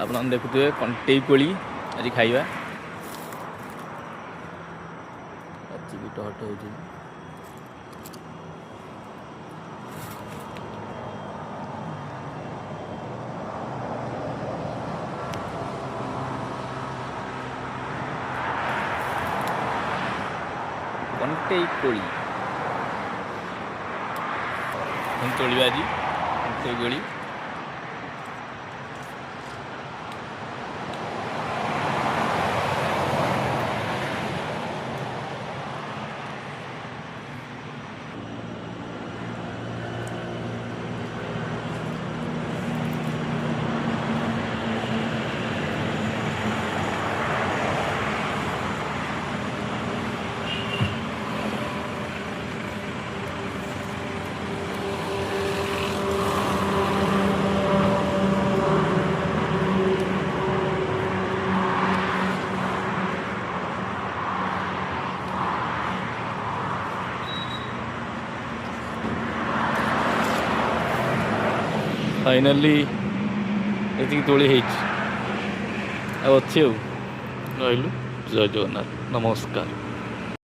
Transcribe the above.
ଆପଣ ଦେଖୁଥିବେ କଣ୍ଟେଇ କୋଳି ଆଜି ଖାଇବା। ଆଜି ବି ଟହଟ ହେଉଛି। କଣ୍ଟେଇ କୋଳି ତୋଳିବା ଆଜି କଣ୍ଟେଇ କୋଳି। ଫାଇନାଲି ଏତିକି ତୋଳି ହେଇଛି, ଆଉ ଅଛି ଆଉ। ରହିଲୁ, ଜୟ ଜଗନ୍ନାଥ, ନମସ୍କାର।